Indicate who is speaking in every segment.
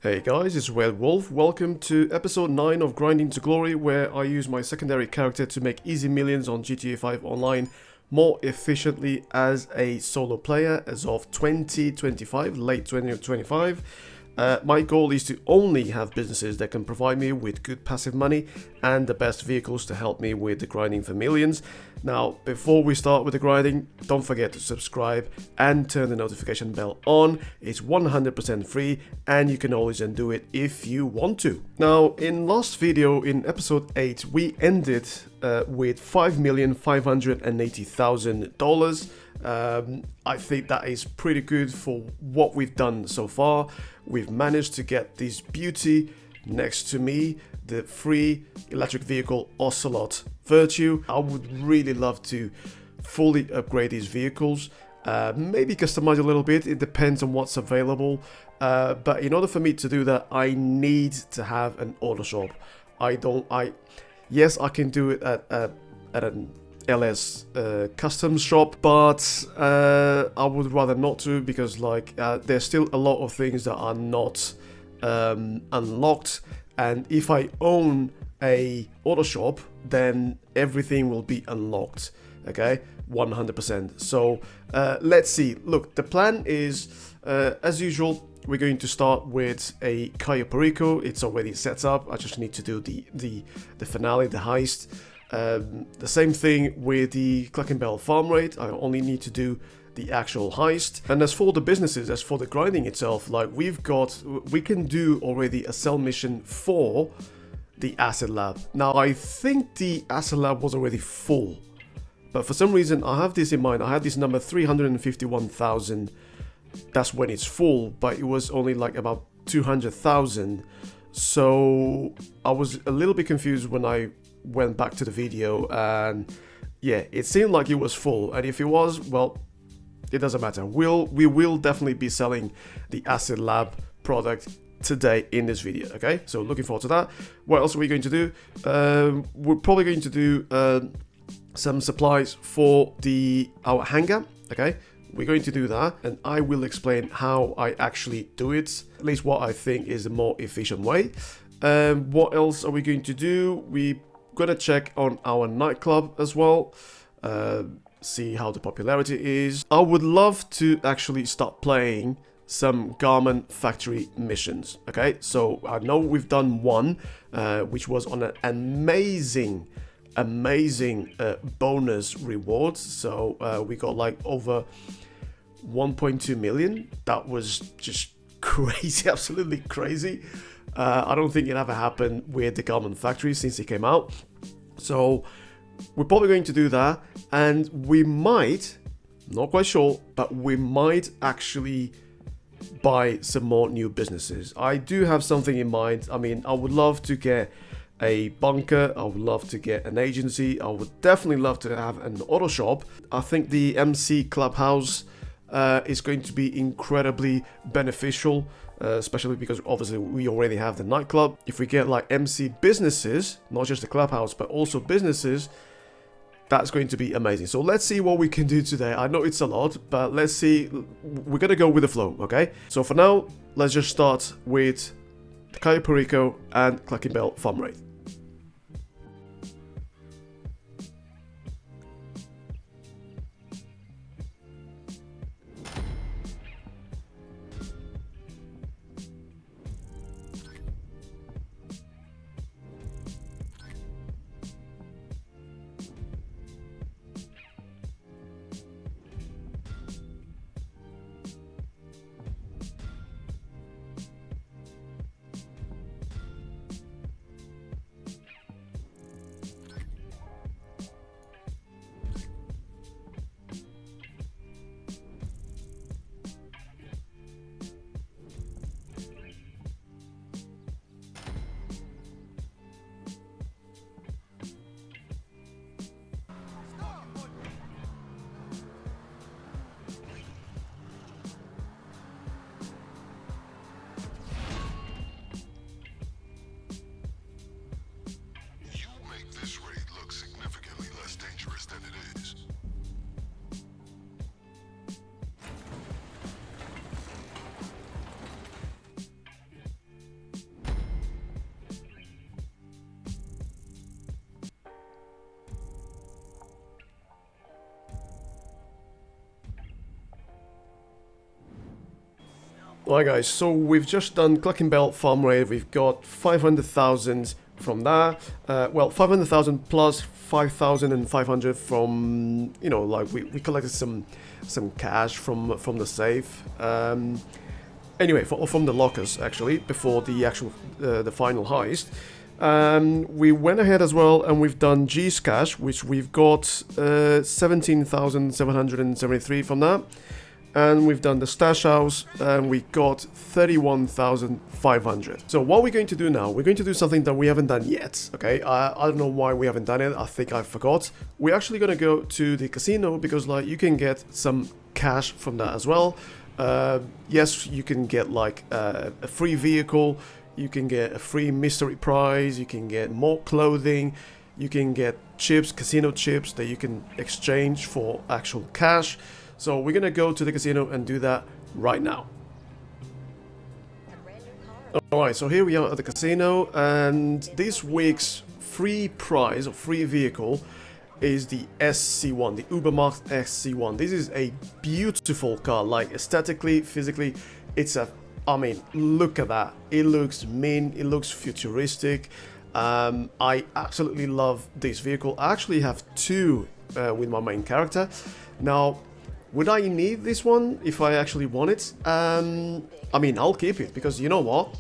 Speaker 1: Hey guys, it's Red Wolf. Welcome to episode 9 of Grinding to Glory, where I use my secondary character to make easy millions on GTA 5 Online more efficiently as a solo player as of 2025, late 2025. My goal is to only have businesses that can provide me with good passive money and the best vehicles to help me with the grinding for millions. Now, before we start with the grinding, don't forget to subscribe and turn the notification bell on. It's 100% free and you can always undo it if you want to. Now, in last video, in episode 8, we ended with $5,580,000. I think that is pretty good for what we've done so far. We've managed to get this beauty next to me, the free electric vehicle Ocelot Virtue. I would really love to fully upgrade these vehicles, maybe customize a little bit. It depends on what's available, but in order for me to do that, I need to have an auto shop. Yes, I can do it at an LS customs shop, but I would rather not to, because there's still a lot of things that are not unlocked, and if I own a auto shop, then everything will be unlocked. Okay, 100%. So let's see. Look, the plan is as usual, we're going to start with a Cayo Perico. It's already set up. I just need to do the finale, the heist. The same thing with the Cluckin Bell Farm Raid. I only need to do the actual heist. And as for the businesses, as for the grinding itself, we can do already a sell mission for the Asset Lab. Now, I think the Asset Lab was already full, but for some reason I have this in mind. I had this number 351,000. That's when it's full, but it was only like about 200,000. So I was a little bit confused when I went back to the video, and yeah, it seemed like it was full. And if it was, well, it doesn't matter. We will definitely be selling the Asset Lab product today in this video. Okay, so looking forward to that. What else are we going to do? We're probably going to do some supplies for our hangar. Okay, we're going to do that, and I will explain how I actually do it, at least what I think is the more efficient way. What else are we going to do? We're gonna check on our nightclub as well, see how the popularity is. I would love to actually start playing some garment factory missions. Okay, so I know we've done one, which was on an amazing bonus reward. So we got like over 1.2 million. That was just crazy, absolutely crazy. I don't think it ever happened with the garment factory since it came out. So we're probably going to do that, and we might, not quite sure, but we might actually buy some more new businesses. I do have something in mind. I mean, I would love to get a bunker. I would love to get an agency. I would definitely love to have an auto shop. I think the MC Clubhouse is going to be incredibly beneficial, especially because obviously we already have the nightclub. If we get like MC businesses, not just the clubhouse, but also businesses, that's going to be amazing. So let's see what we can do today. I know it's a lot, but let's see. We're gonna go with the flow, okay? So for now, let's just start with the Cayo Perico and Cluckin Bell Farm Raid. Alright guys, so we've just done Cluckin Bell Farm Raid. We've got 500,000 from that. Well, 500,000 plus 5,500 from, you know, like we collected some cash from the safe. Anyway, from the lockers actually, before the actual the final heist. We went ahead as well and we've done G's cash, which we've got 17,773 from that. And we've done the stash house and we got 31,500. So what we're going to do now, we're going to do something that we haven't done yet, okay? I don't know why we haven't done it, I think I forgot. We're actually gonna go to the casino because like you can get some cash from that as well. Yes, you can get like a free vehicle, you can get a free mystery prize, you can get more clothing, you can get chips, casino chips that you can exchange for actual cash. So we're gonna go to the casino and do that right now. Alright, so here we are at the casino and this week's free prize or free vehicle is the SC1, the Ubermacht SC1. This is a beautiful car, like aesthetically, physically, it's a, I mean, look at that. It looks mean, it looks futuristic. I absolutely love this vehicle. I actually have two with my main character. Now, would I need this one if I actually want it? I mean, I'll keep it because you know what?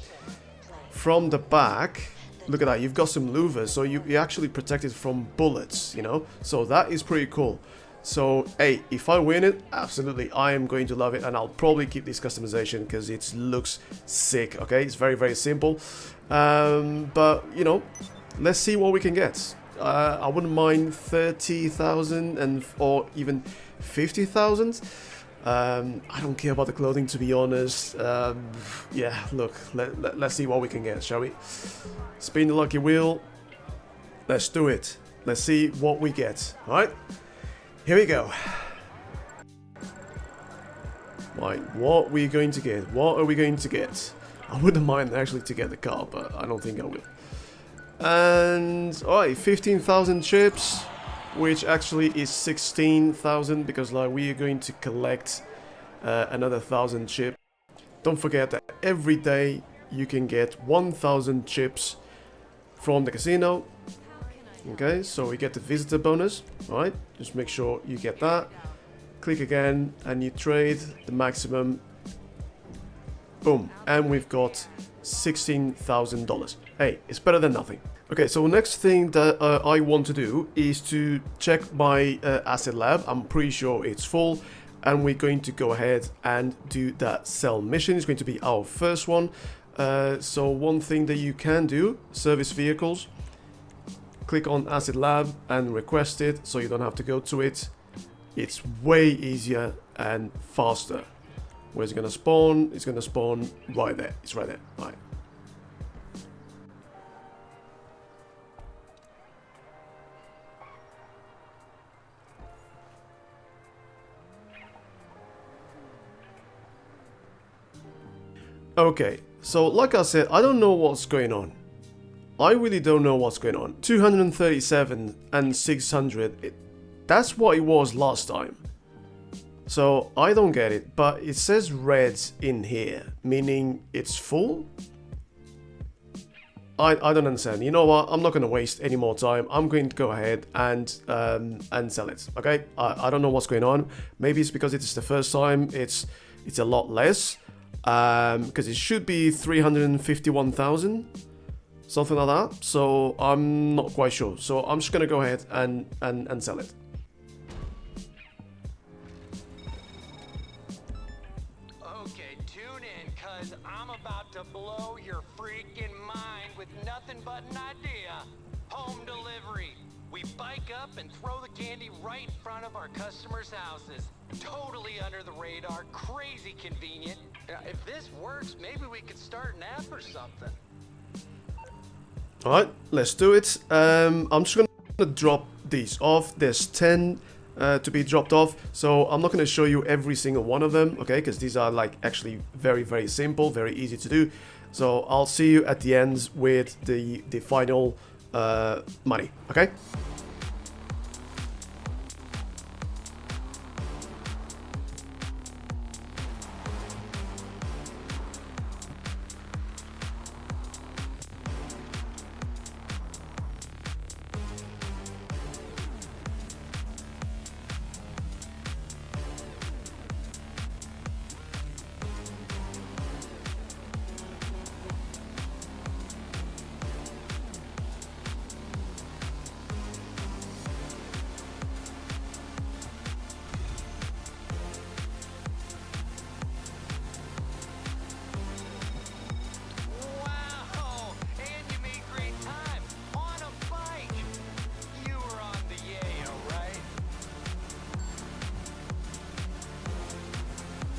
Speaker 1: From the back, look at that, you've got some louvers, so you're actually protected from bullets, you know? So that is pretty cool. So, hey, if I win it, absolutely, I am going to love it, and I'll probably keep this customization because it looks sick, okay? It's very, very simple. But, you know, let's see what we can get. I wouldn't mind 30,000 and or even 50,000. I don't care about the clothing, to be honest. Yeah, look, let's see what we can get, shall we? Spin the lucky wheel. Let's do it. Let's see what we get. All right, here we go. Right, what are we going to get? What are we going to get? I wouldn't mind actually to get the car, but I don't think I will. And alright, 15,000 chips, which actually is 16,000 because like we are going to collect another 1,000 chips. Don't forget that every day you can get 1,000 chips from the casino. Okay, so we get the visitor bonus. Alright, just make sure you get that. Click again and you trade the maximum. Boom, and we've got $16,000. Hey, it's better than nothing. Okay, so next thing that I want to do is to check my asset lab. I'm pretty sure it's full, and we're going to go ahead and do that sell mission. It's going to be our first one. So one thing that you can do, service vehicles, click on asset lab and request it so you don't have to go to it. It's way easier and faster. Where's it gonna spawn? It's gonna spawn right there. It's right there. Right. Okay, so like I said, I don't know what's going on. I really don't know what's going on. 237 and 600. That's what it was last time. So I don't get it, but it says red in here, meaning it's full? I don't understand. You know what? I'm not going to waste any more time. I'm going to go ahead and sell it. Okay? I don't know what's going on. Maybe it's because it's the first time. It's a lot less. Because it should be 351,000, something like that. So I'm not quite sure. So I'm just going to go ahead and sell it.
Speaker 2: Blow your freaking mind with nothing but an idea. Home delivery. We bike up and throw the candy right in front of our customers' houses. Totally under the radar, crazy convenient. If this works, maybe we could start an app or something.
Speaker 1: Alright, let's do it. I'm just gonna drop these off. There's 10 to be dropped off, so I'm not going to show you every single one of them, okay, because these are like actually very, very simple, very easy to do. So I'll see you at the end with the final money, okay?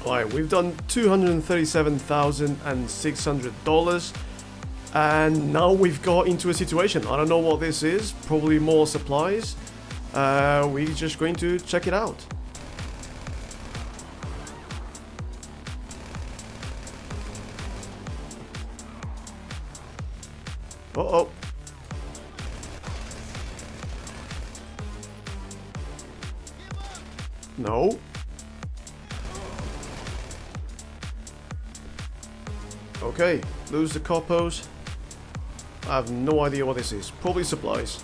Speaker 1: Alright, we've done $237,600, and now we've got into a situation. I don't know what this is, probably more supplies. We're just going to check it out. Uh-oh. No. Okay, lose the coppers. I have no idea what this is. Probably supplies.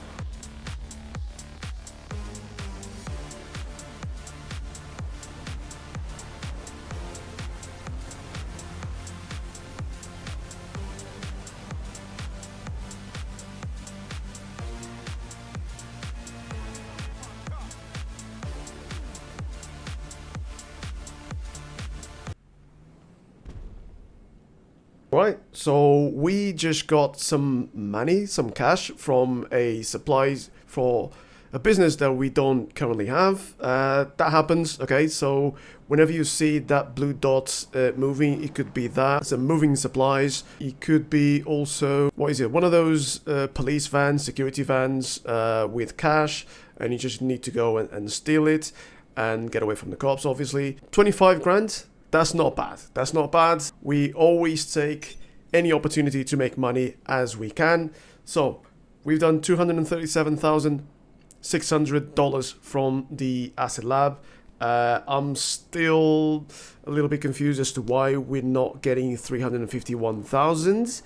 Speaker 1: Right, so we just got some money, some cash from a supplies for a business that we don't currently have. That happens, okay, so whenever you see that blue dot moving, it could be that, some moving supplies. It could be also, what is it, one of those police vans, security vans with cash, and you just need to go and steal it and get away from the cops, obviously. 25 grand. That's not bad. That's not bad. We always take any opportunity to make money as we can. So we've done $237,600 from the Asset Lab. I'm still a little bit confused as to why we're not getting 351,000.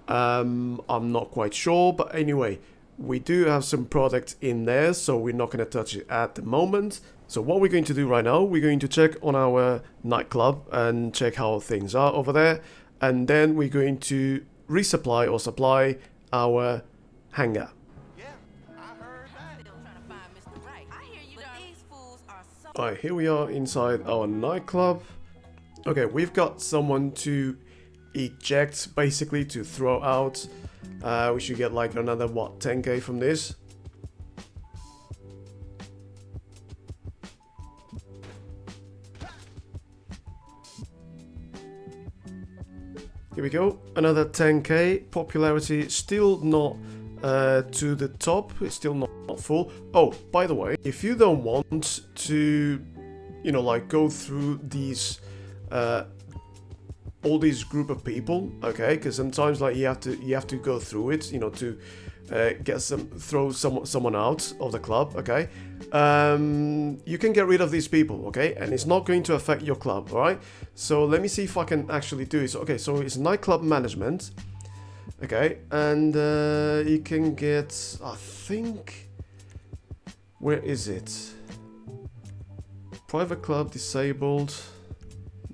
Speaker 1: I'm not quite sure, but anyway, we do have some product in there, so we're not going to touch it at the moment. So what we're going to do right now, we're going to check on our nightclub and check how things are over there. And then we're going to resupply or supply our hangar. Alright, here we are inside our nightclub. Okay, we've got someone to eject, basically to throw out. We should get like another, what, 10k from this. Here we go, another 10k. Popularity still not to the top, it's still not full. Oh, by the way, if you don't want to, you know, like go through these all these group of people, okay, because sometimes like you have to go through it, you know, to throw someone out of the club, okay. You can get rid of these people, okay, and it's not going to affect your club, all right. So let me see if I can actually do it. So, okay, so it's nightclub management, okay, and you can get, I think, where is it? Private club disabled.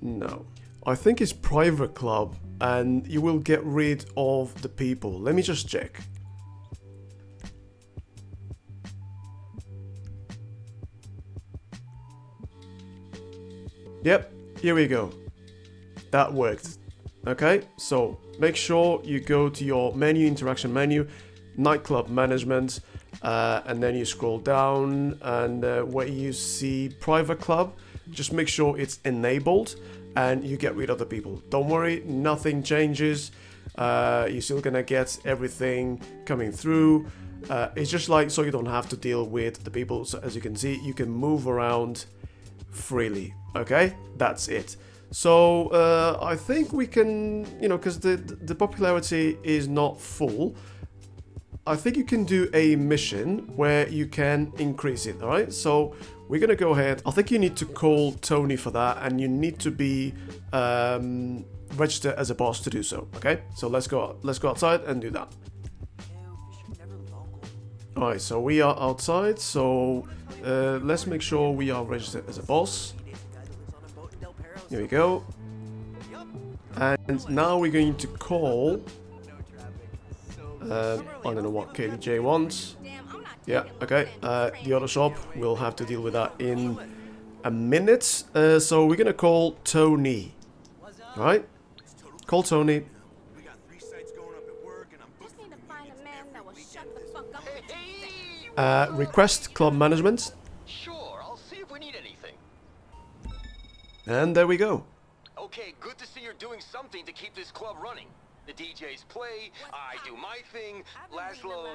Speaker 1: No, I think it's private club, and you will get rid of the people. Let me just check. Yep, here we go. That worked. Okay, so make sure you go to your menu, interaction menu, nightclub management, and then you scroll down, and where you see private club, just make sure it's enabled and you get rid of the people. Don't worry, nothing changes. You're still gonna get everything coming through. It's just like so you don't have to deal with the people. So as you can see, you can move around freely. Okay, that's it. So I think we can, you know, because the popularity is not full, I think you can do a mission where you can increase it. All right, so we're gonna go ahead. I think you need to call Tony for that, and you need to be registered as a boss to do so. Okay, so let's go outside and do that. All right, so we are outside, so let's make sure we are registered as a boss. Here we go. And now we're going to call, I don't know what KDJ wants. Yeah, okay, the other shop, we'll have to deal with that in a minute. So we're gonna call Tony. Alright, call Tony. Request club management.
Speaker 2: Sure, I'll see if we need anything.
Speaker 1: And there we go.
Speaker 3: Okay, good to see you're doing something to keep this club running. The DJs play, I do my thing, Laszlo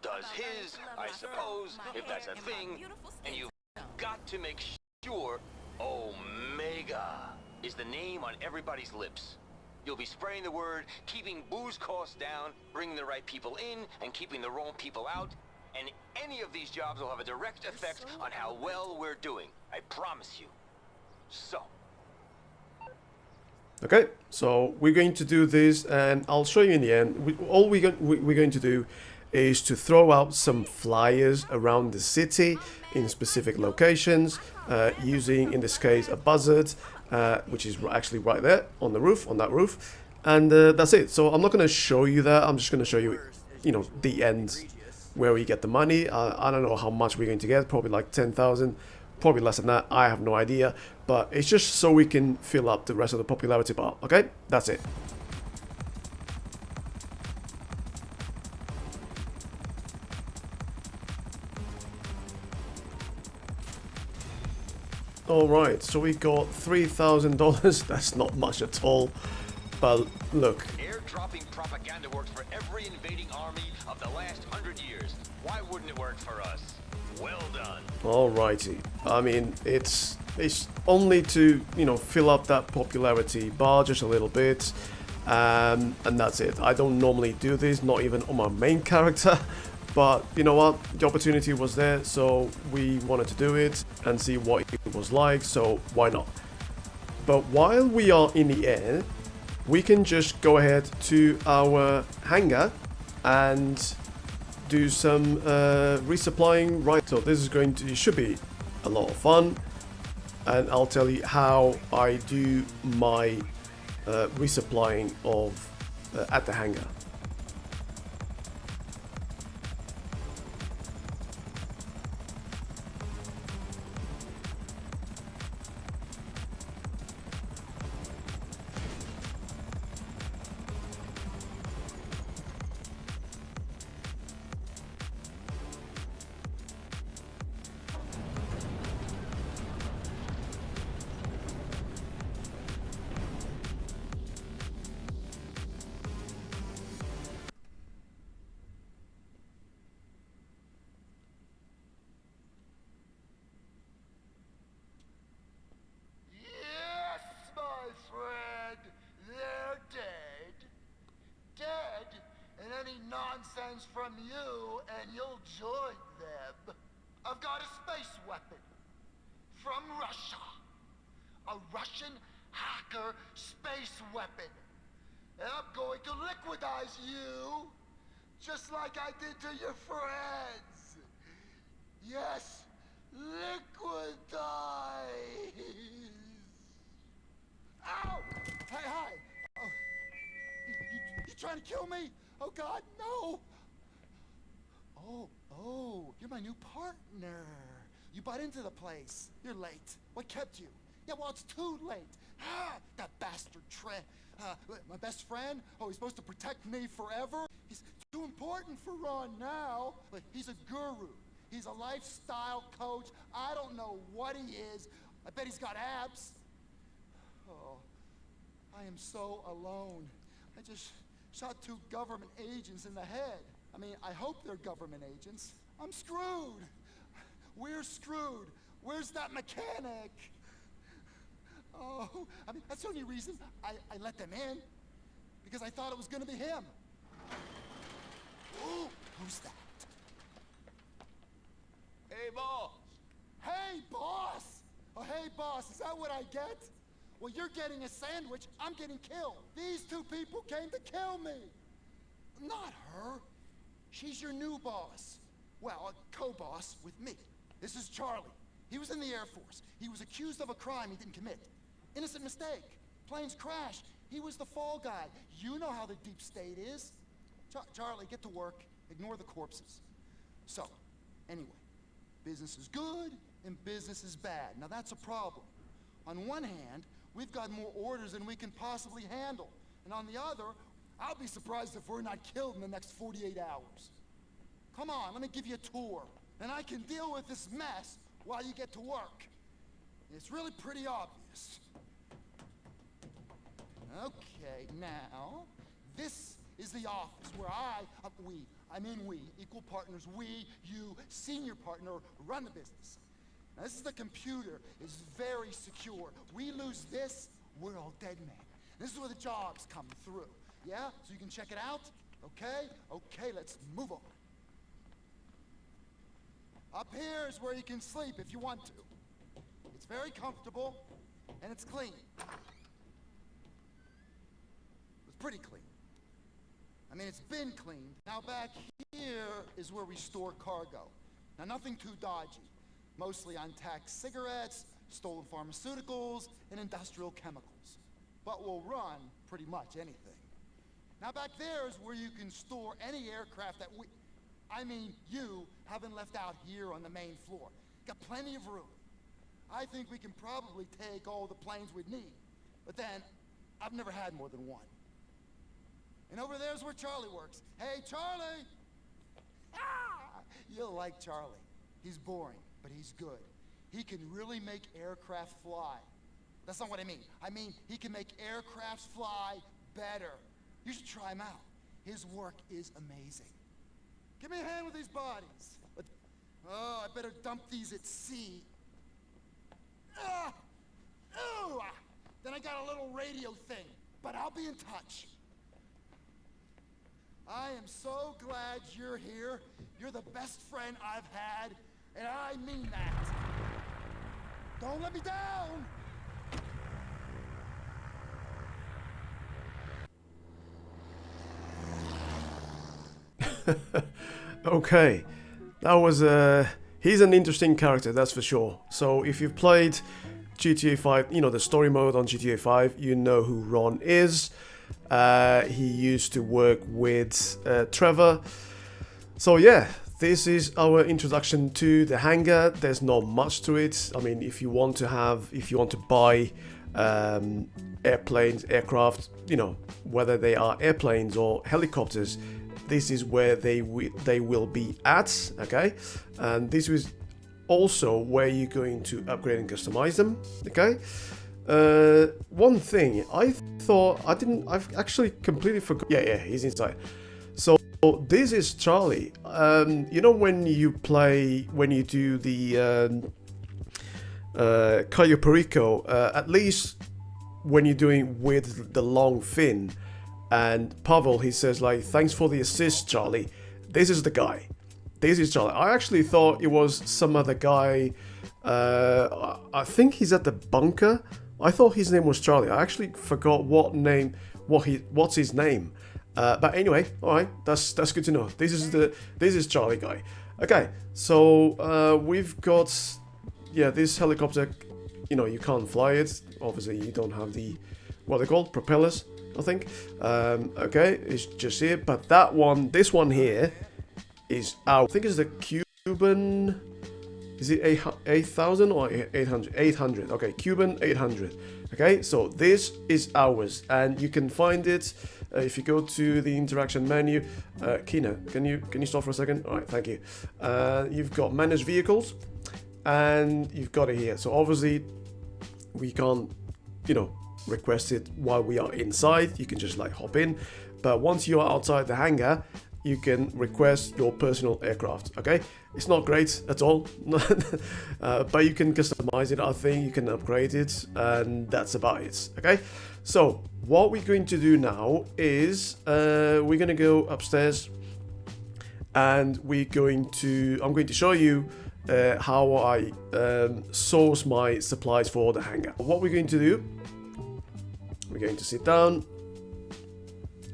Speaker 3: does his, I suppose, if that's a thing, and you've got to make sure Omega is the name on everybody's lips. You'll be spreading the word, keeping booze costs down, bringing the right people in, and keeping the wrong people out, and any of these jobs will have a direct effect on how well we're doing. I promise you. So.
Speaker 1: Okay, so we're going to do this, and I'll show you in the end. All we're going to do is to throw out some flyers around the city in specific locations, using, in this case, a buzzard, which is actually right there on the roof, on that roof, and that's it. So I'm not going to show you that. I'm just going to show you, the end where we get the money. I don't know how much we're going to get. Probably like 10,000. Probably less than that, I have no idea, but it's just so we can fill up the rest of the popularity bar. Okay, that's it. Alright, so we got $3,000. That's not much at all, but look.
Speaker 3: Airdropping propaganda works for every invading army of the last 100 years. Why wouldn't it work for us? Well done.
Speaker 1: Alrighty. I mean, it's only to, fill up that popularity bar just a little bit, and that's it. I don't normally do this, not even on my main character, but you know what? The opportunity was there, so we wanted to do it and see what it was like, so why not? But while we are in the air, we can just go ahead to our hangar and do some resupplying. Right, so this is it should be a lot of fun, and I'll tell you how I do my resupplying of at the hangar.
Speaker 4: Nonsense from you and you'll join them. I've got a space weapon from Russia. A Russian hacker space weapon. And I'm going to liquidize you just like I did to your friends. Yes, liquidize. Ow! Hey, hi. Oh, you trying to kill me? Oh God, no! Oh, you're my new partner. You bought into the place. You're late. What kept you? Yeah, well, it's too late. That bastard Trent. My best friend? Oh, he's supposed to protect me forever? He's too important for Ron now. But he's a guru. He's a lifestyle coach. I don't know what he is. I bet he's got abs. Oh, I am so alone. I just shot 2 government agents in the head. I mean, I hope they're government agents. I'm screwed. We're screwed. Where's that mechanic? Oh, I mean, that's the only reason I let them in. Because I thought it was gonna be him. Ooh, who's that?
Speaker 3: Hey, boss.
Speaker 4: Hey, boss! Oh, hey, boss, is that what I get? Well, you're getting a sandwich, I'm getting killed. These 2 people came to kill me. Not her. She's your new boss. Well, a co-boss with me. This is Charlie. He was in the Air Force. He was accused of a crime he didn't commit. Innocent mistake. Planes crashed. He was the fall guy. You know how the deep state is. Charlie, get to work. Ignore the corpses. So, anyway, business is good and business is bad. Now that's a problem. On one hand, we've got more orders than we can possibly handle. And on the other, I'll be surprised if we're not killed in the next 48 hours. Come on, let me give you a tour. And I can deal with this mess while you get to work. It's really pretty obvious. Okay, now, this is the office where we, equal partners, you, senior partner, run the business. Now, this is the computer. It's very secure. We lose this, we're all dead men. This is where the jobs come through. Yeah? So you can check it out? Okay? Okay, let's move on. Up here is where you can sleep if you want to. It's very comfortable, and it's clean. It's pretty clean. I mean, it's been cleaned. Now back here is where we store cargo. Now nothing too dodgy. Mostly untaxed cigarettes, stolen pharmaceuticals, and industrial chemicals. But we'll run pretty much anything. Now back there is where you can store any aircraft that you haven't left out here on the main floor. Got plenty of room. I think we can probably take all the planes we'd need. But then, I've never had more than one. And over there's where Charlie works. Hey, Charlie! Ah! You'll like Charlie. He's boring, but he's good. He can really make aircraft fly. That's not what I mean. I mean, he can make aircrafts fly better. You should try him out. His work is amazing. Give me a hand with these bodies. I better dump these at sea. Then I got a little radio thing, but I'll be in touch. I am so glad you're here. You're the best friend I've had, and I mean that. Don't let me down!
Speaker 1: Okay, that was he's an interesting character, that's for sure. So if you've played GTA 5, you know, the story mode on GTA 5, you know who Ron is. He used to work with Trevor. So yeah, this is our introduction to the hangar. There's not much to it. I mean, if you want to buy airplanes, aircraft, you know, whether they are airplanes or helicopters, this is where they will be at, okay? And this is also where you're going to upgrade and customize them, okay? One thing, I've actually completely forgot. Yeah, he's inside. So this is Charlie. You know when you do the Cayo Perico, at least when you're doing with the long fin, and Pavel, he says like, thanks for the assist, Charlie. This is the guy. This is Charlie. I actually thought it was some other guy. I think he's at the bunker. I thought his name was Charlie. I actually forgot what's his name. But anyway, all right, that's good to know. This is Charlie guy. Okay, so we've got this helicopter. You know, you can't fly it. Obviously, you don't have the what they call propellers, I think. Okay, it's just here. But this one here is out. I think it's the Cuban. Is it 8,000 or 800? 800. Okay, Cuban 800. Okay, so this is ours, and you can find it if you go to the interaction menu. Kina, can you stop for a second? All right, thank you. You've got manage vehicles, and you've got it here. So obviously, we can't, request it while we are inside. You can just like hop in, but once you are outside the hangar, you can request your personal aircraft. Okay, it's not great at all, but you can customize it. I think you can upgrade it, and that's about it. Okay, so what we're going to do now is we're going to go upstairs, and I'm going to show you how I source my supplies for the hangar. What we're going to do, we're going to sit down,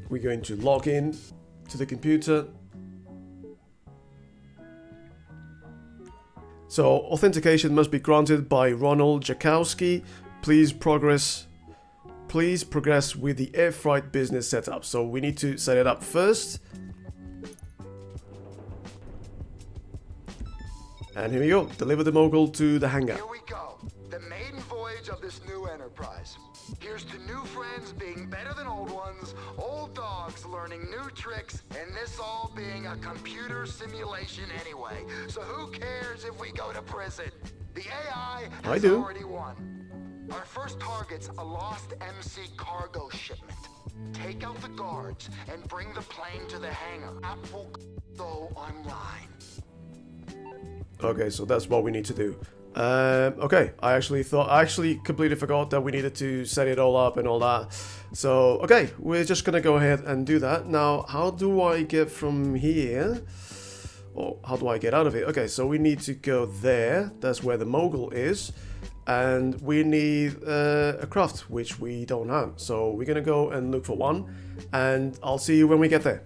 Speaker 1: we're going to log in to the computer. So authentication must be granted by Ronald Jakowski. Please progress with the air freight business setup. So we need to set it up first. And here we go. Deliver the mogul to the hangar.
Speaker 4: Here we go. The maiden voyage of this new enterprise. Here's to new friends being better than old ones, old dogs learning new tricks, and this all being a computer simulation anyway. So who cares if we go to prison? The AI has already won. Our first target's a lost MC cargo shipment. Take out the guards and bring the plane to the hangar. That will go online.
Speaker 1: Okay, so that's what we need to do. Okay, I actually completely forgot that we needed to set it all up and all that. So, okay, we're just gonna go ahead and do that. Now, how do I get from here? Or how do I get out of it? Okay, so we need to go there. That's where the mogul is. And we need a craft, which we don't have. So we're gonna go and look for one. And I'll see you when we get there.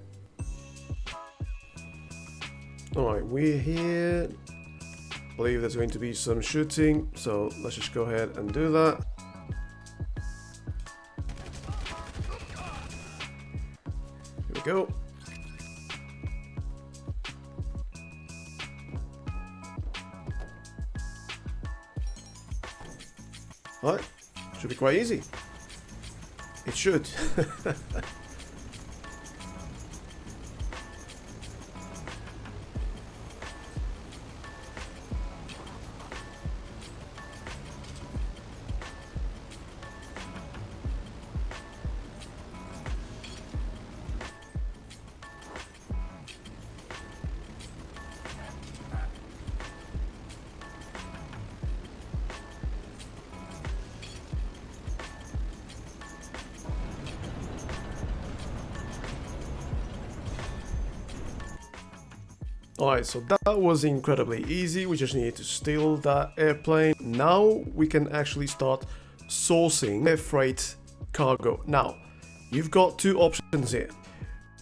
Speaker 1: Alright, we're here. I believe there's going to be some shooting, so let's just go ahead and do that. Here we go. Alright, should be quite easy. It should. Alright, so that was incredibly easy. We just needed to steal that airplane. Now we can actually start sourcing air freight cargo. Now, you've got two options here.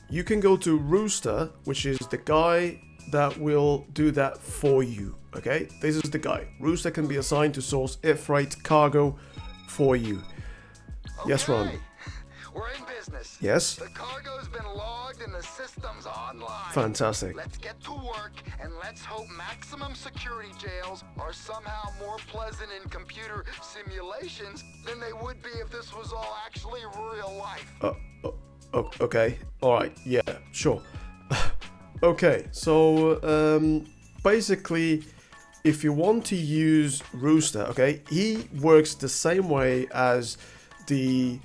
Speaker 1: You can go to Rooster, which is the guy that will do that for you. Okay, this is the guy. Rooster can be assigned to source air freight cargo for you.
Speaker 4: Okay.
Speaker 1: Yes, Ron.
Speaker 4: We're in business.
Speaker 1: Yes.
Speaker 4: The cargo's been logged and the system's online.
Speaker 1: Fantastic.
Speaker 4: Let's get to work and let's hope maximum security jails are somehow more pleasant in computer simulations than they would be if this was all actually real life.
Speaker 1: Okay. Alright, yeah, sure. Okay, so basically, if you want to use Rooster, okay, he works the same way as the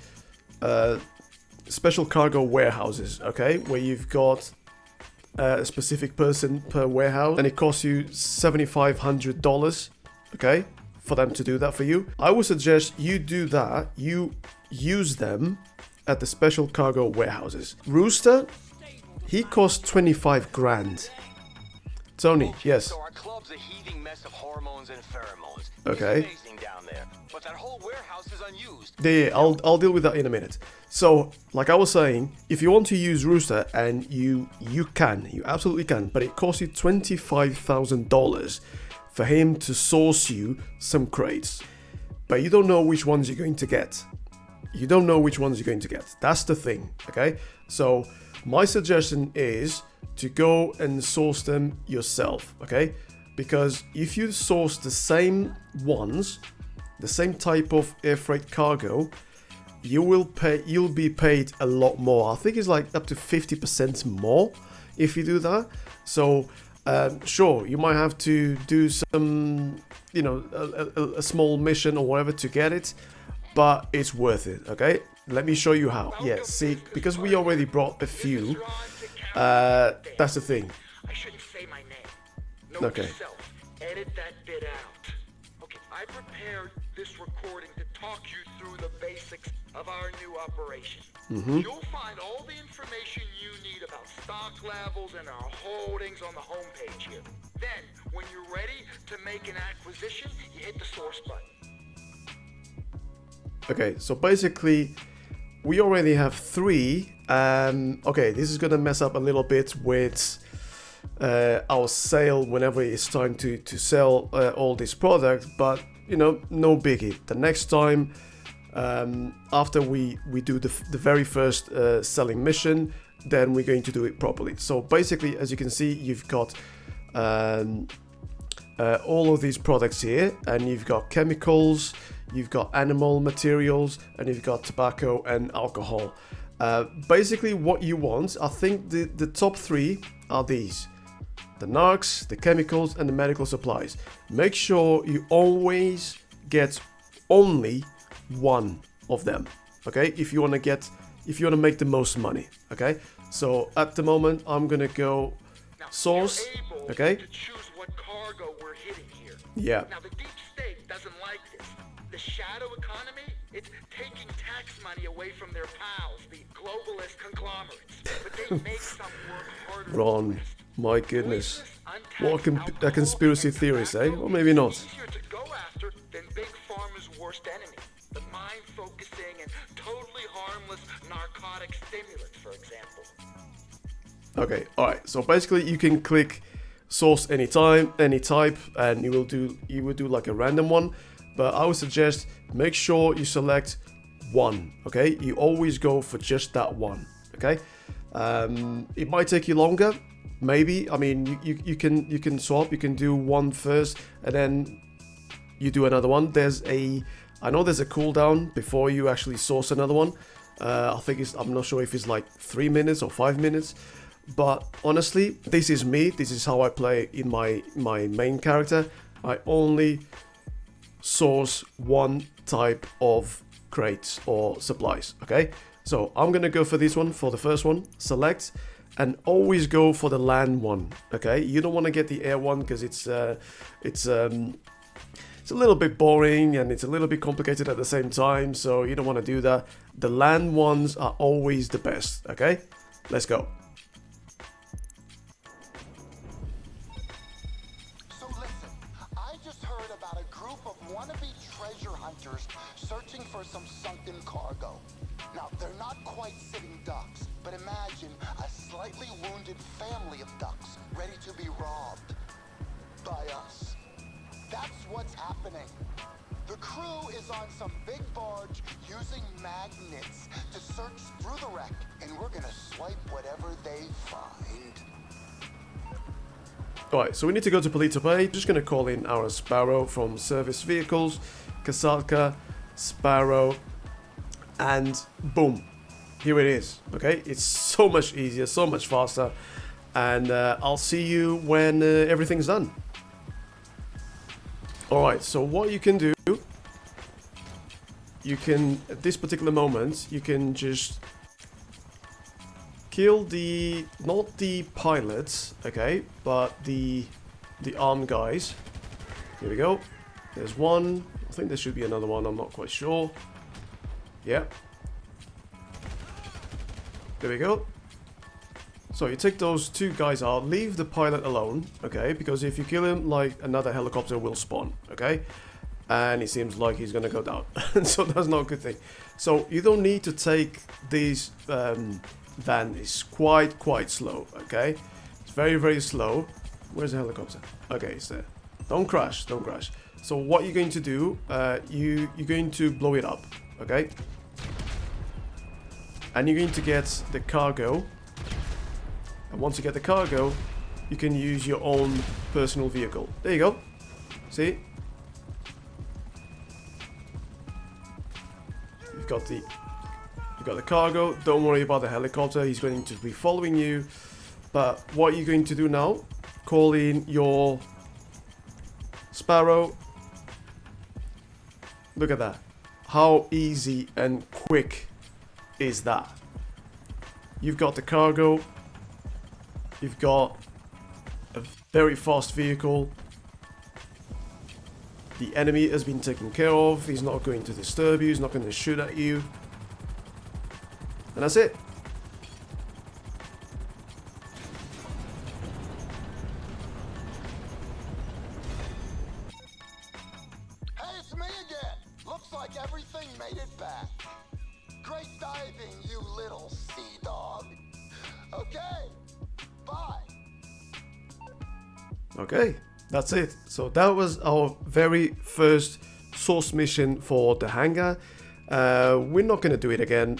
Speaker 1: special cargo warehouses, okay, where you've got a specific person per warehouse and it costs you $7,500, okay, for them to do that for you. I would suggest you do that, you use them at the special cargo warehouses. Rooster, he costs 25 grand. Tony, yes.
Speaker 3: So our club's a heaving mess of hormones and pheromones.
Speaker 1: Okay.
Speaker 3: It's amazing down there, but that whole warehouse is unused.
Speaker 1: Yeah, I'll deal with that in a minute. So, like I was saying, if you want to use Rooster, and you absolutely can, but it costs you $25,000 for him to source you some crates. But you don't know which ones you're going to get. You don't know which ones you're going to get. That's the thing, okay? So, my suggestion is to go and source them yourself, okay? Because if you source the same ones, the same type of air freight cargo, you'll be paid a lot more. I think it's like up to 50% more if you do that. So sure, you might have to do some, you know, a small mission or whatever to get it, but it's worth it, okay? Let me show you how. Yeah, see, because we already brought a few, that's the thing.
Speaker 5: I shouldn't say my name. Note
Speaker 1: Okay.
Speaker 5: yourself. Edit that bit out. Okay, I prepared this recording to talk you through the basics of our new operation. You'll find all the information you need about stock levels and our holdings on the homepage here. Then, when you're ready to make an acquisition, you hit the source button.
Speaker 1: Okay, so basically, we already have 3. Okay, this is gonna mess up a little bit with our sale whenever it's time to sell all this product, but you know, no biggie. The next time, after we do the very first selling mission, then we're going to do it properly. So basically, as you can see, you've got all of these products here, and you've got chemicals, you've got animal materials, and you've got tobacco and alcohol. Basically what you want, I think the top 3 are these: the narcs, the chemicals, and the medical supplies. Make sure you always get only one of them, okay? If you want to make the most money, okay? So at the moment, I'm gonna go source, okay?
Speaker 5: To choose what cargo we're hitting here.
Speaker 1: Yeah.
Speaker 5: Now the deep state doesn't like this. The shadow economy, it's taking tax money away from their pals, the globalist conglomerates. But they make some work harder.
Speaker 1: Ron, my goodness. What a conspiracy theories, eh? Or maybe not.
Speaker 5: Easier to go after than big pharma's worst enemy. The mind-focusing and totally harmless narcotic stimulants, for example.
Speaker 1: Okay, alright. So basically you can click source anytime, any type, and you will do like a random one. But I would suggest make sure you select one, okay? You always go for just that one, okay? It might take you longer, maybe. I mean, you can swap. You can do one first, and then you do another one. I know there's a cooldown before you actually source another one. I'm not sure if it's like 3 minutes or 5 minutes. But honestly, this is me. This is how I play in my main character. I only source one type of crates or supplies, okay? So I'm gonna go for this one, for the first one, select, and always go for the land one, okay? You don't want to get the air one because it's a little bit boring and it's a little bit complicated at the same time, so you don't want to do that. The land ones are always the best, okay? Let's go.
Speaker 4: Searching for some sunken cargo. Now, they're not quite sitting ducks, but imagine a slightly wounded family of ducks ready to be robbed by us. That's what's happening. The crew is on some big barge using magnets to search through the wreck, and we're gonna swipe whatever they find.
Speaker 1: Alright, so we need to go to Polito Bay. Just gonna call in our Sparrow from Service Vehicles, Kasatka, Sparrow, and boom, here it is. Okay, it's so much easier, so much faster, and I'll see you when everything's done. Alright, so what you can do, you can, at this particular moment, you can just kill not the pilots, okay, but the armed guys. Here we go. There's one. I think there should be another one. I'm not quite sure. Yeah. There we go. So you take those two guys out. Leave the pilot alone, okay? Because if you kill him, like, another helicopter will spawn, okay? And it seems like he's gonna go down. So that's not a good thing. So you don't need to take these van. Is quite slow, okay? It's very slow. Where's the helicopter? Okay, it's there. Don't crash, don't crash. So what you're going to do, you're going to blow it up, okay? And you're going to get the cargo. And once you get the cargo, you can use your own personal vehicle. There you go. See? You've got the cargo. Don't worry about the helicopter. He's going to be following you. But what you're going to do now, call in your Sparrow. Look at that. How easy and quick is that? You've got the cargo. You've got a very fast vehicle. The enemy has been taken care of. He's not going to disturb you. He's not going to shoot at you. And that's it.
Speaker 4: Hey, it's me again. Looks like everything made it back. Great diving, you little sea dog. Okay, bye.
Speaker 1: Okay, that's it. So that was our very first source mission for the hangar. We're not going to do it again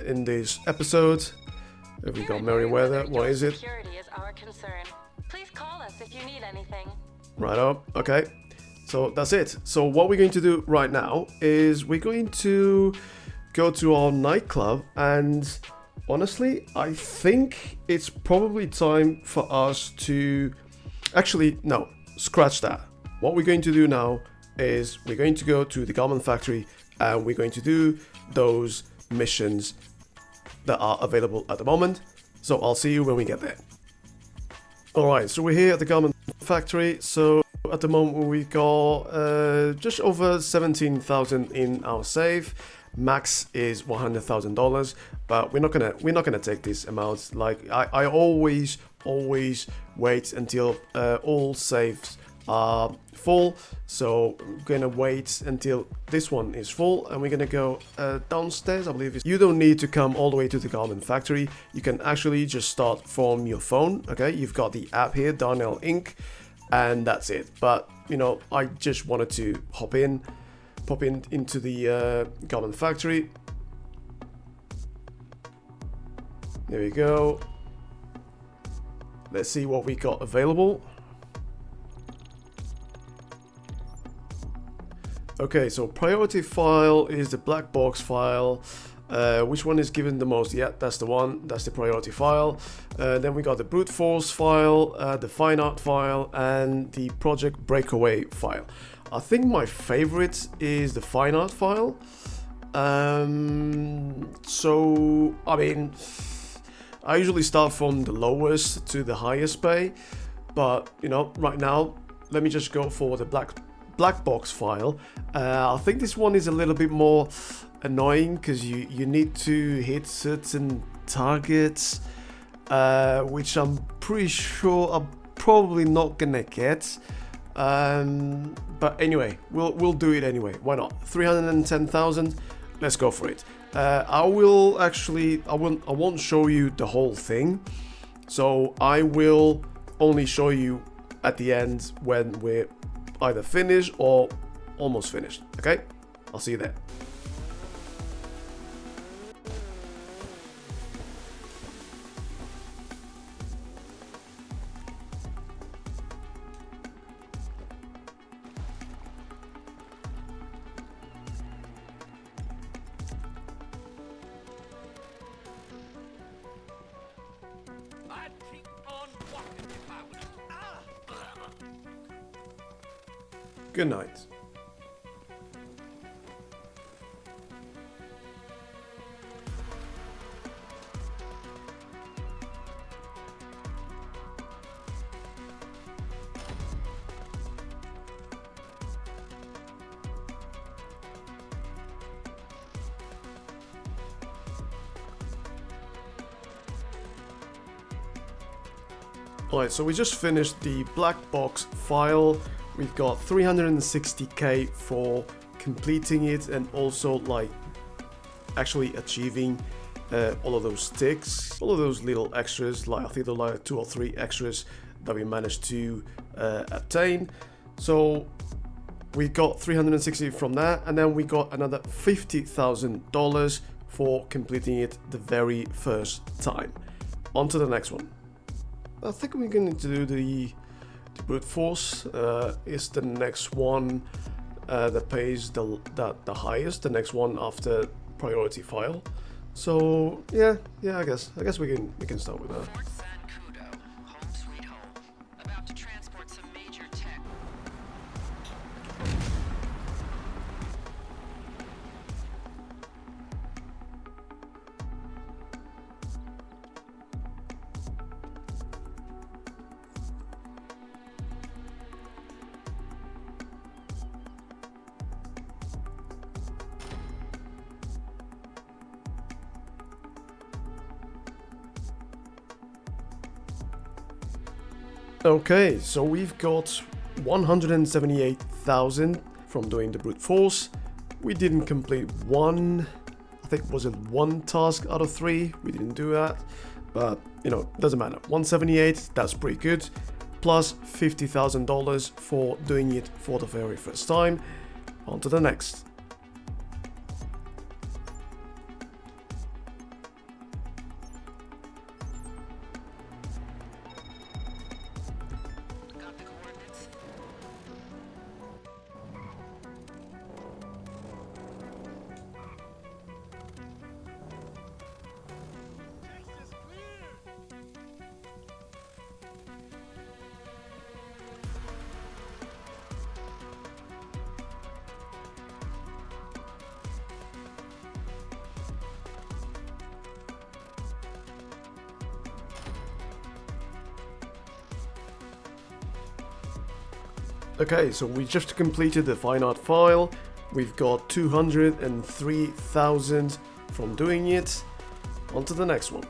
Speaker 1: in this episode. We got Merryweather. What is it?
Speaker 6: Security is our concern. Please call us if you need anything.
Speaker 1: Right up. Okay. So that's it. So what we're going to do right now is we're going to go to our nightclub, and honestly, I think it's probably time for us to... Actually, no. Scratch that. What we're going to do now is we're going to go to the garment factory and we're going to do those missions that are available at the moment. So I'll see you when we get there. Alright, so we're here at the garment factory. So at the moment we got just over 17,000 in our save. Max is $100,000, but we're not gonna take this amount. Like I always wait until all saves are full. So I'm gonna wait until this one is full, and we're gonna go downstairs. I believe you don't need to come all the way to the garment factory. You can actually just start from your phone. Okay, you've got the app here, Darnell Inc., and that's it. But you know, I just wanted to pop into the garment factory. There we go. Let's see what we got available. Okay, so priority file is the black box file. Which one is given the most? Yeah, that's the one. That's the priority file. Then we got the brute force file, the fine art file, and the project breakaway file. I think my favorite is the fine art file. So I mean, I usually start from the lowest to the highest pay, but you know, right now, let me just go for the black box file. I think this one is a little bit more annoying because you need to hit certain targets, which I'm pretty sure I'm probably not gonna get. But anyway, we'll do it anyway. Why not? 310,000. Let's go for it. I won't show you the whole thing, so I will only show you at the end when we're either finished or almost finished. Okay, I'll see you there. Good night. Alright, so we just finished the black box file. We've got 360k for completing it, and also like actually achieving all of those ticks, all of those little extras. Like I think there are like 2 or 3 extras that we managed to obtain. So we got 360 from that, and then we got another $50,000 for completing it the very first time. On to the next one. I think we're going to do the brute force. Is the next one that pays the highest, the next one after priority file. So yeah, I guess we can start with that. Okay, so we've got 178,000 from doing the brute force. We didn't complete one, I think was it 1 task out of 3, we didn't do that, but you know, doesn't matter. 178, that's pretty good, plus $50,000 for doing it for the very first time. On to the next. Okay, so we just completed the fine art file. We've got 203,000 from doing it. On to the next one.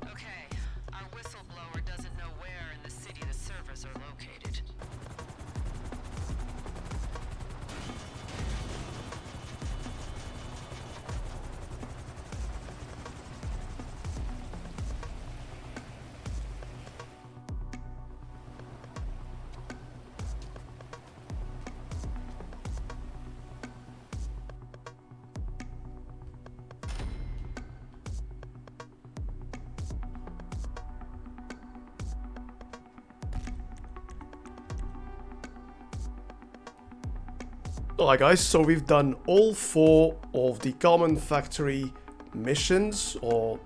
Speaker 7: Okay, our whistleblower doesn't know where in the city the servers are located.
Speaker 1: Alright guys, so we've done all 4 of the Garment Factory missions, or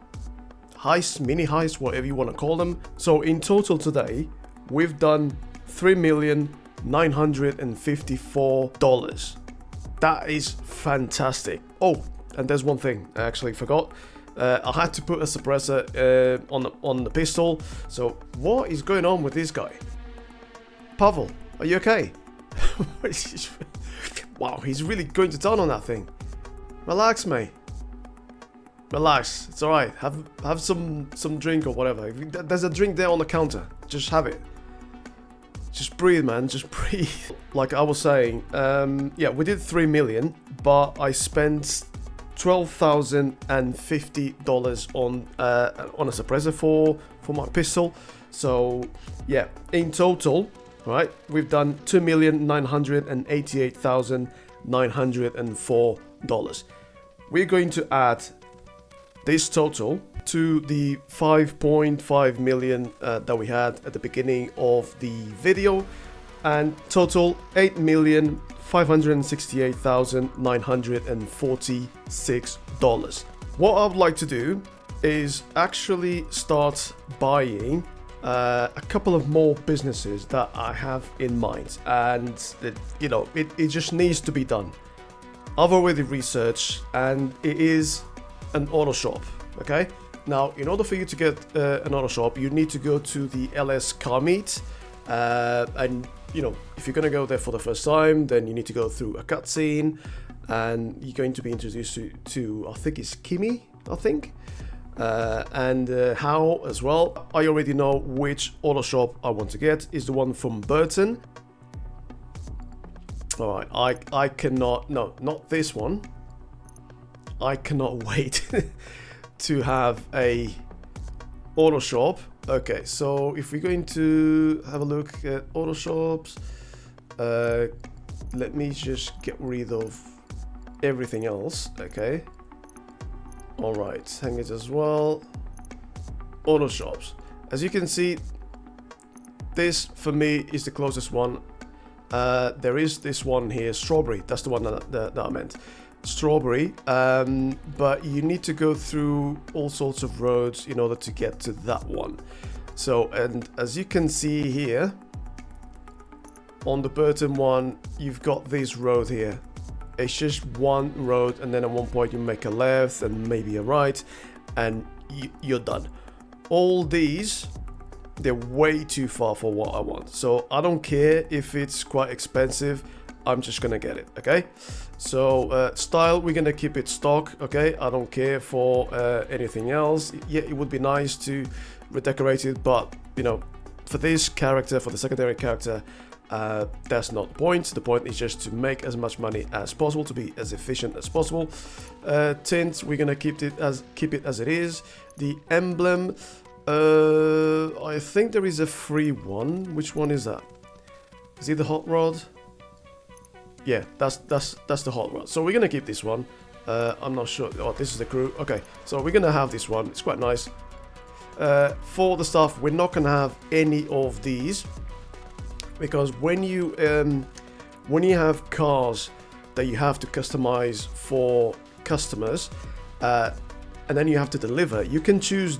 Speaker 1: heists, mini heists, whatever you want to call them. So in total today, we've done $3,954. That is fantastic. Oh, and there's one thing I actually forgot. I had to put a suppressor on the pistol. So what is going on with this guy? Pavel, are you okay? Wow, he's really going to town on that thing. Relax, mate. Relax. It's alright. Have some drink or whatever. There's a drink there on the counter. Just have it. Just breathe, man. Just breathe. Like I was saying, yeah, we did 3 million, but I spent $12,050 on a suppressor for my pistol. So yeah, in total, right, we've done $2,988,904. We're going to add this total to the 5.5 million that we had at the beginning of the video, and total $8,568,946. What I would like to do is actually start buying a couple of more businesses that I have in mind, and it just needs to be done. I've already researched, and it is an auto shop. Okay, now in order for you to get an auto shop, you need to go to the LS car meet, and if you're gonna go there for the first time, then you need to go through a cutscene, and you're going to be introduced to I think it's Kimi, and How as well. I already know which auto shop I want to get. Is the one from Burton. Alright, I cannot, no, not this one. I cannot wait to have a auto shop. Okay, so if we're going to have a look at auto shops, let me just get rid of everything else. Okay, all right, hangers as well. Auto shops, as you can see, this for me is the closest one. There is this one here, Strawberry. That's the one that I meant. Strawberry, but you need to go through all sorts of roads in order to get to that one. So, and as you can see here on the Burton one, you've got this road here. It's just one road, and then at one point you make a left and maybe a right, and you're done. All these, they're way too far for what I want, so I don't care if it's quite expensive. I'm just gonna get it. Okay, so style, we're gonna keep it stock. Okay, I don't care for anything else. Yeah, it would be nice to redecorate it, but for this character, for the secondary character, that's not the point. The point is just to make as much money as possible, to be as efficient as possible. Tint, we're gonna keep it as it is. The emblem, I think there is a free one. Which one is that? Is it the hot rod? Yeah, that's the hot rod. So we're gonna keep this one. I'm not sure. Oh, this is the crew. Okay, so we're gonna have this one. It's quite nice. For the stuff, we're not gonna have any of these, because when you have cars that you have to customize for customers, and then you have to deliver, you can choose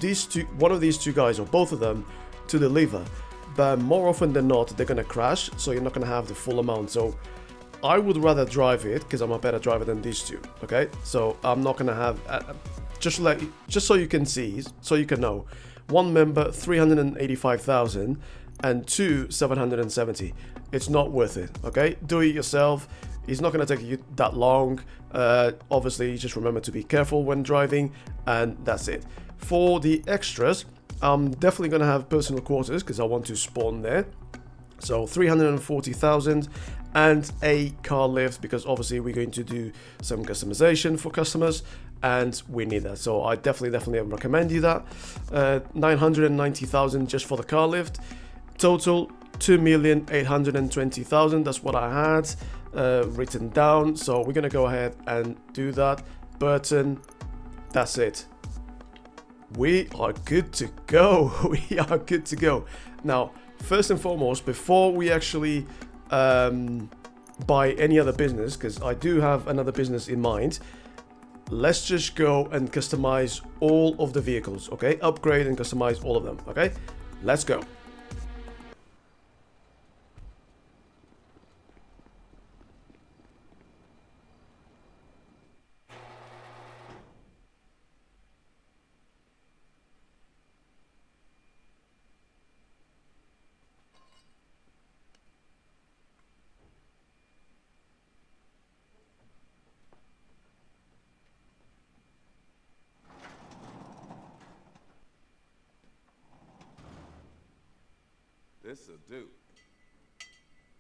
Speaker 1: one of these two guys or both of them to deliver, but more often than not they're gonna crash, so you're not gonna have the full amount. So I would rather drive it, because I'm a better driver than these two. Okay, so I'm not gonna have just so you can see, so you can know, one member 385,000 and two 770. It's not worth it. Okay, do it yourself. It's not going to take you that long. Obviously, just remember to be careful when driving, and that's it. For the extras, I'm definitely going to have personal quarters because I want to spawn there. So 340,000 and a car lift, because obviously we're going to do some customization for customers and we need that. So I definitely recommend you that. 990,000 just for the car lift. Total 2,820,000. That's what I had written down. So we're gonna go ahead and do that. Burton, that's it. We are good to go. We are good to go. Now, first and foremost, before we actually buy any other business, because I do have another business in mind, let's just go and customize all of the vehicles, okay? Upgrade and customize all of them, okay? Let's go.
Speaker 8: This'll do.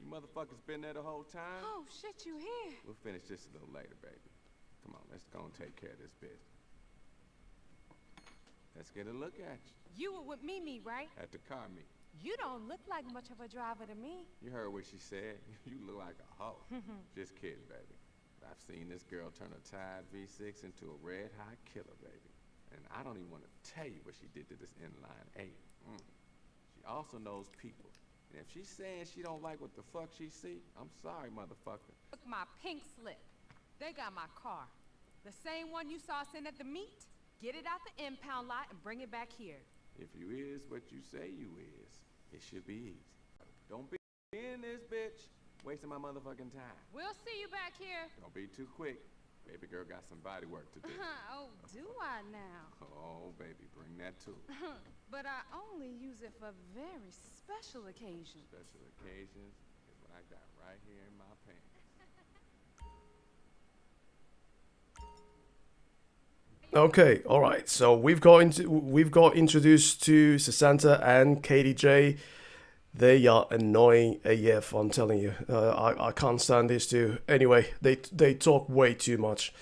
Speaker 8: You motherfuckers been there the whole time?
Speaker 9: Oh, shit, you here?
Speaker 8: We'll finish this a little later, baby. Come on, let's go and take care of this business. Let's get a look at you.
Speaker 9: You were with Mimi, right?
Speaker 8: At the car meet.
Speaker 9: You don't look like much of a driver to me.
Speaker 8: You heard what she said. You look like a hoe. Just kidding, baby. I've seen this girl turn a tired V6 into a red-hot killer, baby. And I don't even want to tell you what she did to this inline 8. She also knows people. And if she's saying she don't like what the fuck she see, I'm sorry, motherfucker.
Speaker 9: Look, my pink slip. They got my car. The same one you saw sitting at the meet. Get it out the impound lot and bring it back here.
Speaker 8: If you is what you say you is, it should be easy. Don't be in this bitch, wasting my motherfucking time.
Speaker 9: We'll see you back here.
Speaker 8: Don't be too quick. Baby girl got some body work to do.
Speaker 9: Oh, do I now?
Speaker 8: Oh, baby, bring that too.
Speaker 9: But I only use it for very special occasions.
Speaker 8: Special occasions is what I got right here in my pants.
Speaker 1: Okay, all right. So we've got introduced to Sasanta and KDJ. They are annoying AF, I'm telling you. I can't stand these two. Anyway, they talk way too much.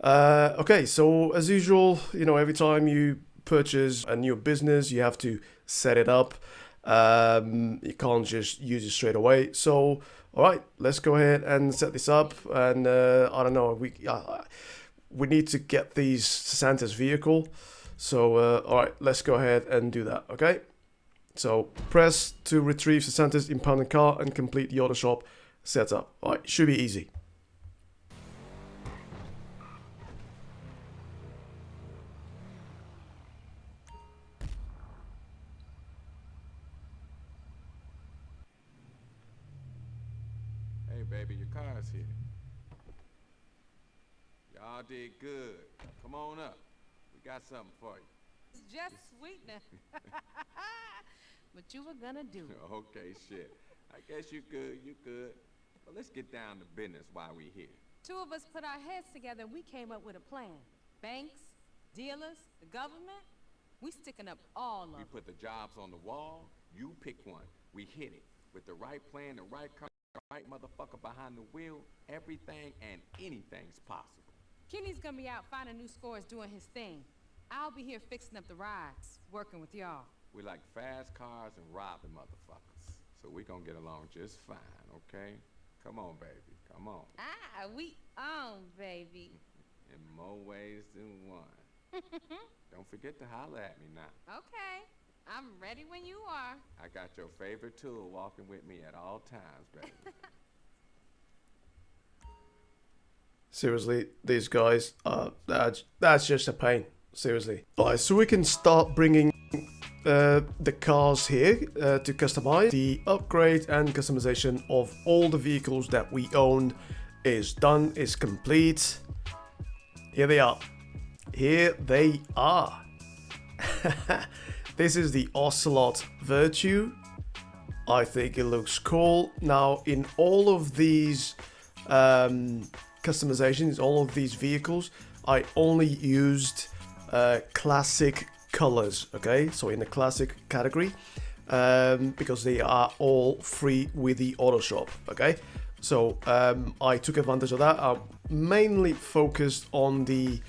Speaker 1: Okay, so as usual, you know, every time you purchase a new business, you have to set it up. You can't just use it straight away. So, all right, let's go ahead and set this up. And I don't know, we need to get these Santa's vehicle. So, all right, let's go ahead and do that. Okay. So press to retrieve Santa's impounded car and complete the auto shop setup. All right, should be easy.
Speaker 8: Hey, baby, your car's here. Y'all did good. Come on up. We got something for you.
Speaker 9: It's just sweetener. What you were gonna do.
Speaker 8: Okay, shit. I guess you good. But let's get down to business while we here.
Speaker 9: Two of us put our heads together and we came up with a plan. Banks, dealers, the government, we sticking up all of
Speaker 8: We
Speaker 9: them.
Speaker 8: put the jobs on the wall. You pick one. We hit it. With the right plan, the right car, the right motherfucker behind the wheel, everything and anything's possible.
Speaker 9: Kenny's gonna be out finding new scores doing his thing. I'll be here fixing up the rides, working with y'all.
Speaker 8: We like fast cars and robbing motherfuckers. So we gonna get along just fine, okay? Come on, baby. Come on.
Speaker 9: Ah, we on, baby.
Speaker 8: In more ways than one. Don't forget to holler at me now.
Speaker 9: Okay, I'm ready when you are.
Speaker 8: I got your favorite tool walking with me at all times, baby.
Speaker 1: Seriously, these guys, that's just a pain. Seriously. Alright, so we can start bringing the cars here to customize. The upgrade and customization of all the vehicles that we own is done, is complete. Here they are. here they are. This is the Ocelot Virtue. I think it looks cool. Now, in all of these customizations, all of these vehicles, I only used classic colors, okay? So in the classic category, because they are all free with the auto shop, okay? So I took advantage of that. I'm mainly focused on the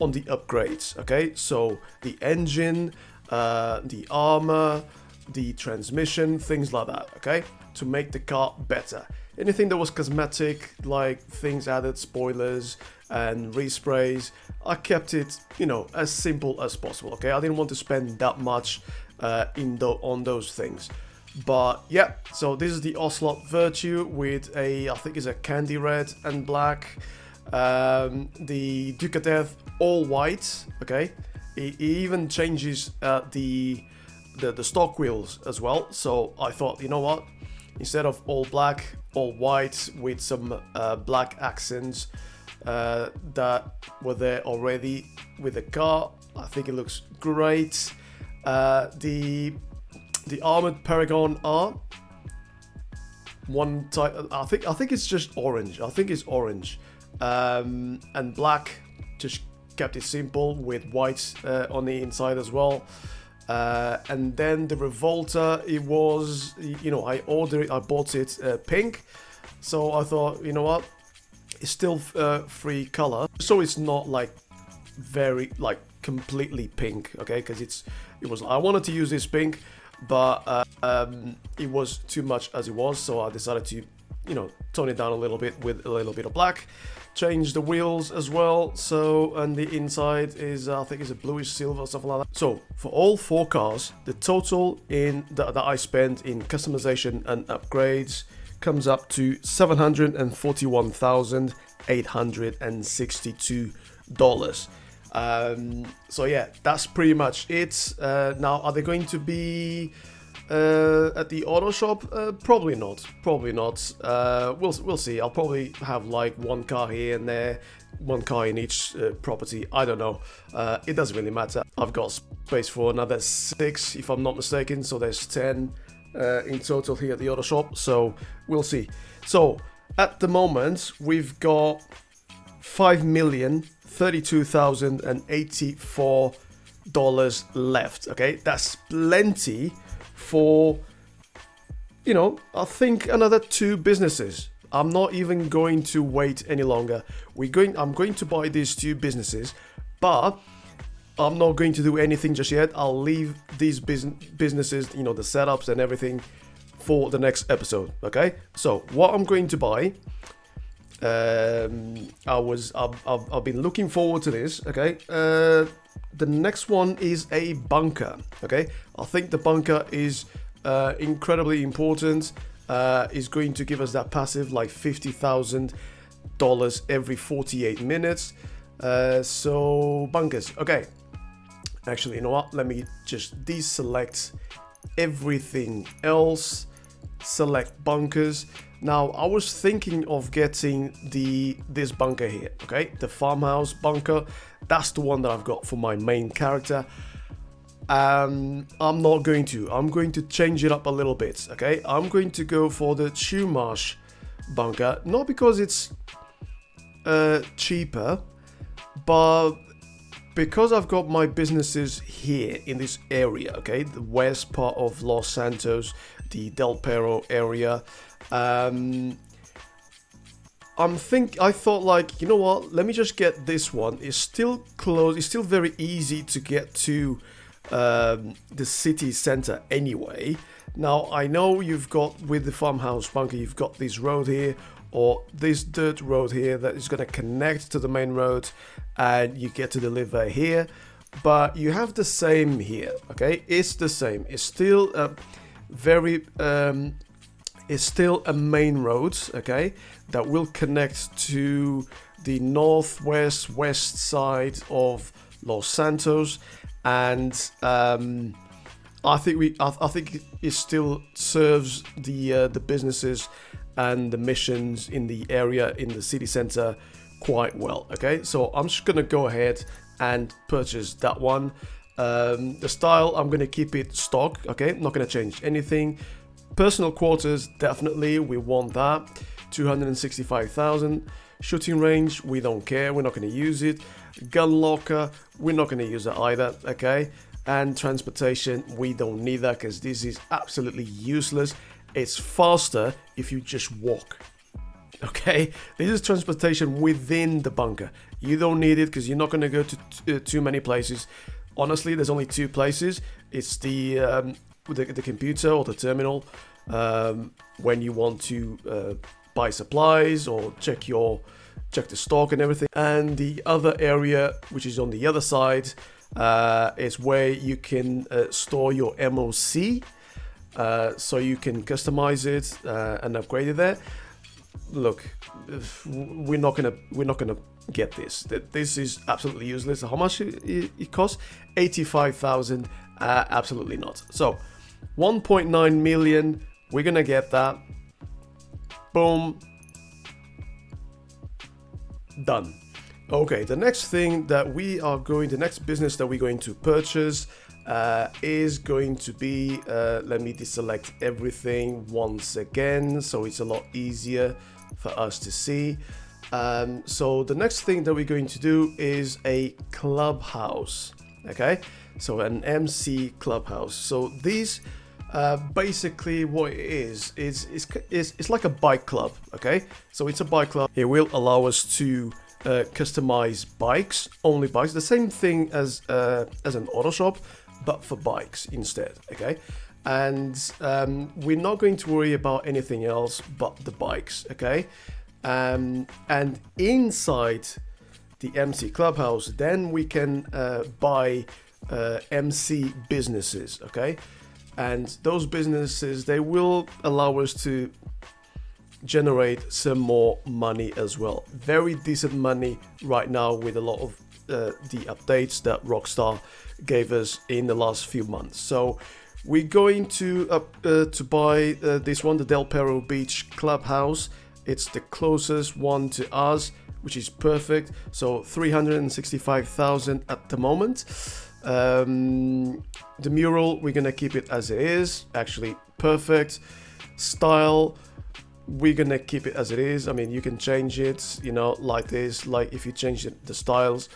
Speaker 1: upgrades, okay? So the engine, the armor, the transmission, things like that, okay? To make the car better. Anything that was cosmetic, like things added, spoilers and resprays, I kept it, you know, as simple as possible, okay? I didn't want to spend that much on those things. But yeah, so this is the Ocelot Virtue with a, I think it's a candy red and black. The Duke of Death all white, okay? It even changes the stock wheels as well. So I thought, you know what? Instead of all black, all white with some black accents that were there already with the car, I think it looks great. The armored Paragon R, one type. I think it's just orange. I think it's orange, and black. Just kept it simple with white on the inside as well. And then the Revolta, it was, you know, I bought it pink. So I thought, you know what, it's still free color, so it's not like very like completely pink, okay? Because I wanted to use this pink, but it was too much as it was, so I decided to, you know, tone it down a little bit with a little bit of black. Change the wheels as well, so, and the inside is, I think it's a bluish silver or something like that. So for all 4 cars, the total that I spent in customization and upgrades comes up to $741,862. So yeah, that's pretty much it. Now, are they going to be at the auto shop? Probably not. We'll see. I'll probably have like 1 car here and there, 1 car in each property. I don't know. It doesn't really matter. I've got space for another 6 if I'm not mistaken, so there's 10 in total here at the auto shop, so we'll see. So at the moment we've got $5,032,084 left. Okay, that's plenty for, you know, I think another 2 businesses. I'm not even going to wait any longer. I'm going to buy these 2 businesses, but I'm not going to do anything just yet. I'll leave these businesses, you know, the setups and everything for the next episode. Okay, so what I'm going to buy, I've been looking forward to this. Okay, the next one is a bunker. Okay, I think the bunker is incredibly important. Is going to give us that passive like $50,000 every 48 minutes. So bunkers. Okay, actually, you know what? Let me just deselect everything else. Select bunkers. Now, I was thinking of getting this bunker here, okay? The farmhouse bunker. That's the one that I've got for my main character. I'm not going to. I'm going to change it up a little bit, okay? I'm going to go for the Chumash bunker. Not because it's cheaper, but because I've got my businesses here in this area, okay? The west part of Los Santos, the Del Perro area. I thought like, you know what, let me just get this one. It's still close, it's still very easy to get to the city center anyway. Now, I know you've got, with the farmhouse bunker, you've got this road here, or this dirt road here that is going to connect to the main road, and you get to deliver here. But you have the same here, okay? It's the same. It's still it's still a main road, okay, that will connect to the northwest west side of Los Santos, and I think it still serves the businesses and the missions in the area, in the city center, quite well. Okay, so I'm just gonna go ahead and purchase that one. The style, I'm gonna keep it stock. Okay, not gonna change anything. Personal quarters, definitely we want that. 265,000. Shooting range, we don't care, we're not going to use it. Gun locker, we're not going to use it either. Okay, and transportation, we don't need that because this is absolutely useless. It's faster if you just walk. Okay, this is transportation within the bunker. You don't need it because you're not going to go to too many places. Honestly, there's only 2 places. It's the computer or the terminal when you want to buy supplies or check the stock and everything. And the other area, which is on the other side, is where you can store your MOC, so you can customize it and upgrade it there. Look, we're not gonna get this. This is absolutely useless. How much it costs? 85,000. Absolutely not. So 1.9 million. We're gonna get that. Boom. Done. Okay, the next business that we're going to purchase is going to be, let me deselect everything once again so it's a lot easier for us to see. So the next thing that we're going to do is a clubhouse. Okay, so an MC clubhouse. So these basically what it is it's like a bike club. Okay, so it's a bike club. It will allow us to customize bikes, only bikes, the same thing as an auto shop, but for bikes instead. Okay, and we're not going to worry about anything else but the bikes. Okay, and inside the MC clubhouse, then we can buy MC businesses. Okay, and those businesses, they will allow us to generate some more money as well. Very decent money right now with a lot of the updates that Rockstar gave us in the last few months. So we're going to buy this one, the Del Perro Beach Clubhouse. It's the closest one to us, which is perfect. So 365,000 at the moment. The mural, we're gonna keep it as it is. Actually, perfect. Style, we're gonna keep it as it is. I mean, you can change it, you know, like this. Like if you change the styles,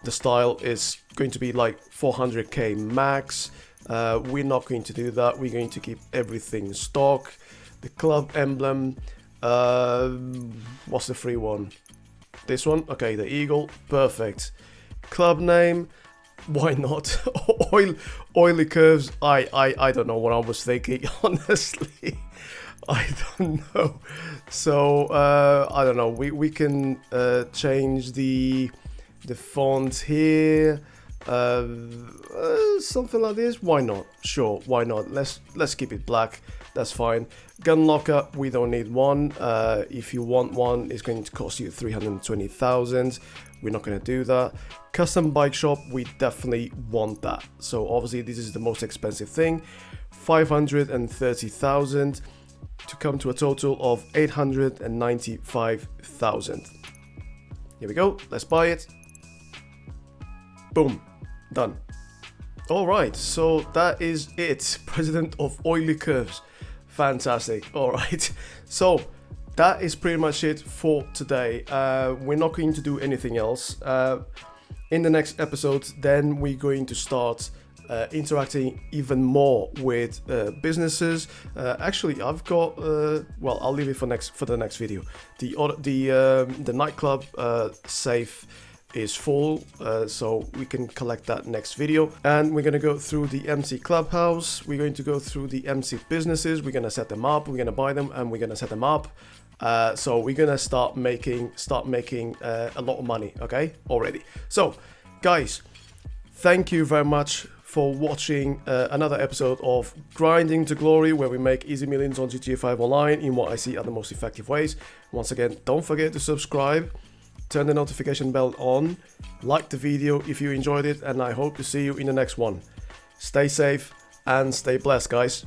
Speaker 1: the style is going to be like 400k max. We're not going to do that. We're going to keep everything stock. The club emblem, what's the free one? This one, okay, the eagle, perfect. Club name, why not? Oily curves, I don't know what I was thinking, honestly. I don't know. So I don't know. We can change the font here, something like this. Why not? Sure, why not? Let's keep it black. That's fine. Gun locker, we don't need one. If you want one, it's going to cost you 320,000. We're not going to do that. Custom bike shop, we definitely want that. So obviously this is the most expensive thing. 530,000 to come to a total of 895,000. Here we go. Let's buy it. Boom. Done. All right. So that is it. President of Oily Curves. Fantastic. All right. So that is pretty much it for today. We're not going to do anything else. In the next episode, then we're going to start interacting even more with businesses. Actually, I've got well, I'll leave it for the next video. The nightclub safe is full, so we can collect that next video. And we're gonna go through the MC clubhouse. We're going to go through the MC businesses. We're gonna set them up. We're gonna buy them, and we're gonna set them up. So we're gonna start making a lot of money. Okay, already. So, guys, thank you very much for watching another episode of Grinding to Glory, where we make easy millions on GTA 5 Online in what I see are the most effective ways. Once again, don't forget to subscribe, turn the notification bell on, like the video if you enjoyed it, and I hope to see you in the next one. Stay safe and stay blessed, guys.